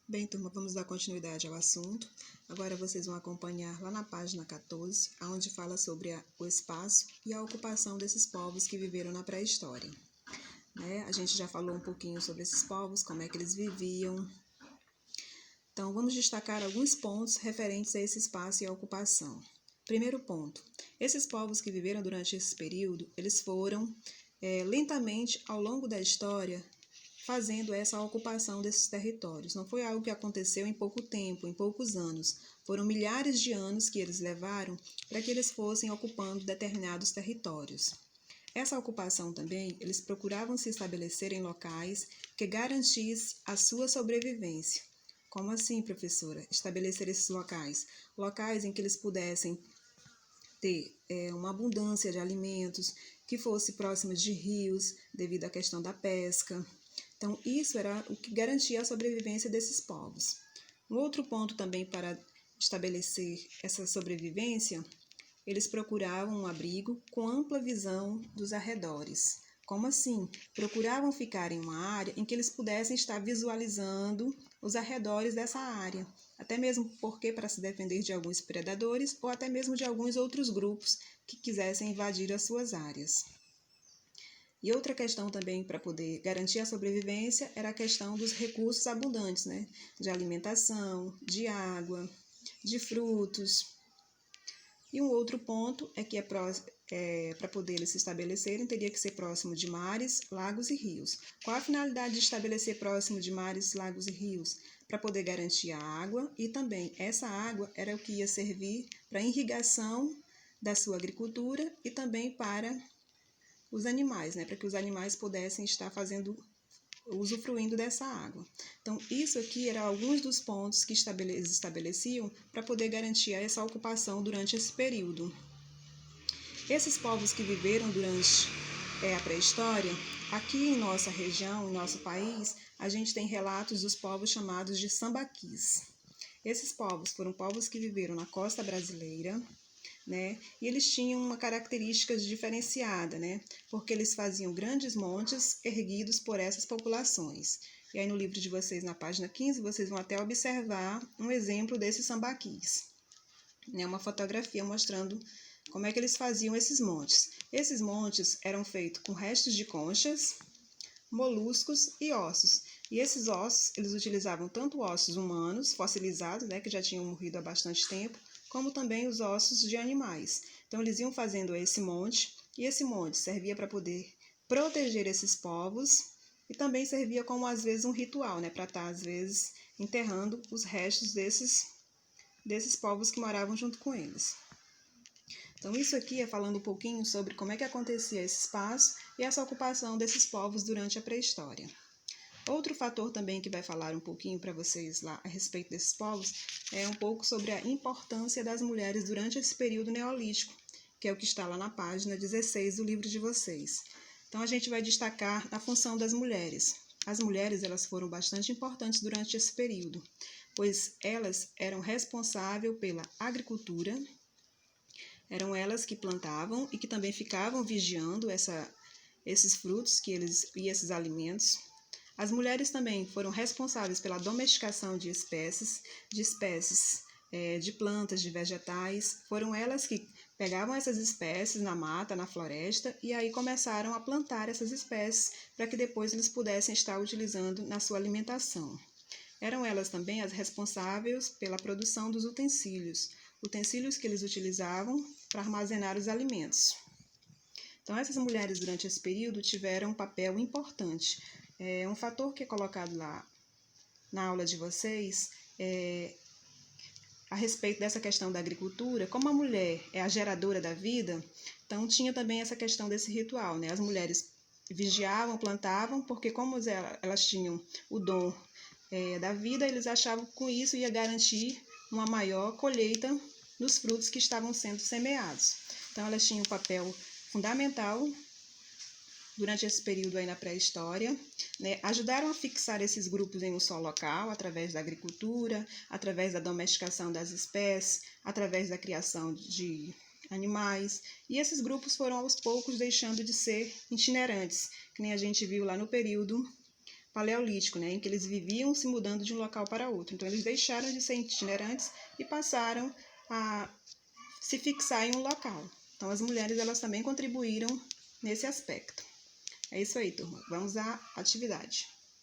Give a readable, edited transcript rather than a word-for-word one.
Bem, turma, vamos dar continuidade ao assunto. Agora vocês vão acompanhar lá na página 14, onde fala sobre o espaço e a ocupação desses povos que viveram na pré-história. A gente já falou um pouquinho sobre esses povos, como é que eles viviam. Então, vamos destacar alguns pontos referentes a esse espaço e a ocupação. Primeiro ponto, esses povos que viveram durante esse período, eles foram lentamente, ao longo da história, fazendo essa ocupação desses territórios. Não foi algo que aconteceu em pouco tempo, em poucos anos. Foram milhares de anos que eles levaram para que eles fossem ocupando determinados territórios. Essa ocupação também, eles procuravam se estabelecer em locais que garantissem a sua sobrevivência. Como assim, professora? Estabelecer esses locais? Locais em que eles pudessem ter uma abundância de alimentos, que fosse próximos de rios, devido à questão da pesca. Então, isso era o que garantia a sobrevivência desses povos. Um outro ponto também para estabelecer essa sobrevivência, eles procuravam um abrigo com ampla visão dos arredores. Como assim? Procuravam ficar em uma área em que eles pudessem estar visualizando os arredores dessa área, até mesmo porque para se defender de alguns predadores ou até mesmo de alguns outros grupos que quisessem invadir as suas áreas. E outra questão também para poder garantir a sobrevivência era a questão dos recursos abundantes, de alimentação, de água, de frutos. E um outro ponto é que para poder eles se estabelecerem, teria que ser próximo de mares, lagos e rios. Qual a finalidade de estabelecer próximo de mares, lagos e rios? Para poder garantir a água, e também essa água era o que ia servir para a irrigação da sua agricultura e também para os animais, para que os animais pudessem estar usufruindo dessa água. Então, isso aqui eram alguns dos pontos que eles estabeleciam para poder garantir essa ocupação durante esse período. Esses povos que viveram durante a pré-história, aqui em nossa região, em nosso país, a gente tem relatos dos povos chamados de sambaquis. Esses povos foram povos que viveram na costa brasileira, e eles tinham uma característica diferenciada, porque eles faziam grandes montes erguidos por essas populações. E aí no livro de vocês, na página 15, vocês vão até observar um exemplo desses sambaquis. Uma fotografia mostrando como é que eles faziam esses montes. Esses montes eram feitos com restos de conchas, moluscos e ossos. E esses ossos, eles utilizavam tanto ossos humanos, fossilizados, que já tinham morrido há bastante tempo, como também os ossos de animais. Então, eles iam fazendo esse monte, e esse monte servia para poder proteger esses povos, e também servia como, às vezes, um ritual, para estar, às vezes, enterrando os restos desses povos que moravam junto com eles. Então, isso aqui é falando um pouquinho sobre como é que acontecia esse espaço e essa ocupação desses povos durante a pré-história. Outro fator também que vai falar um pouquinho para vocês lá a respeito desses povos é um pouco sobre a importância das mulheres durante esse período neolítico, que é o que está lá na página 16 do livro de vocês. Então, a gente vai destacar a função das mulheres. As mulheres, elas foram bastante importantes durante esse período, pois elas eram responsáveis pela agricultura, eram elas que plantavam e que também ficavam vigiando esses frutos e esses alimentos. As mulheres também foram responsáveis pela domesticação de espécies de plantas, de vegetais. Foram elas que pegavam essas espécies na mata, na floresta, e aí começaram a plantar essas espécies para que depois eles pudessem estar utilizando na sua alimentação. Eram elas também as responsáveis pela produção dos utensílios que eles utilizavam para armazenar os alimentos. Então, essas mulheres durante esse período tiveram um papel importante. Um fator que é colocado lá na aula de vocês a respeito dessa questão da agricultura, como a mulher é a geradora da vida, então tinha também essa questão desse ritual, As mulheres vigiavam, plantavam, porque como elas tinham o dom da vida, eles achavam que com isso ia garantir uma maior colheita dos frutos que estavam sendo semeados. Então, elas tinham um papel fundamental durante esse período aí na pré-história, ajudaram a fixar esses grupos em um só local, através da agricultura, através da domesticação das espécies, através da criação de animais, e esses grupos foram aos poucos deixando de ser itinerantes, que nem a gente viu lá no período paleolítico, né, em que eles viviam se mudando de um local para outro. Então, eles deixaram de ser itinerantes e passaram a se fixar em um local. Então, as mulheres elas também contribuíram nesse aspecto. É isso aí, turma. Vamos à atividade.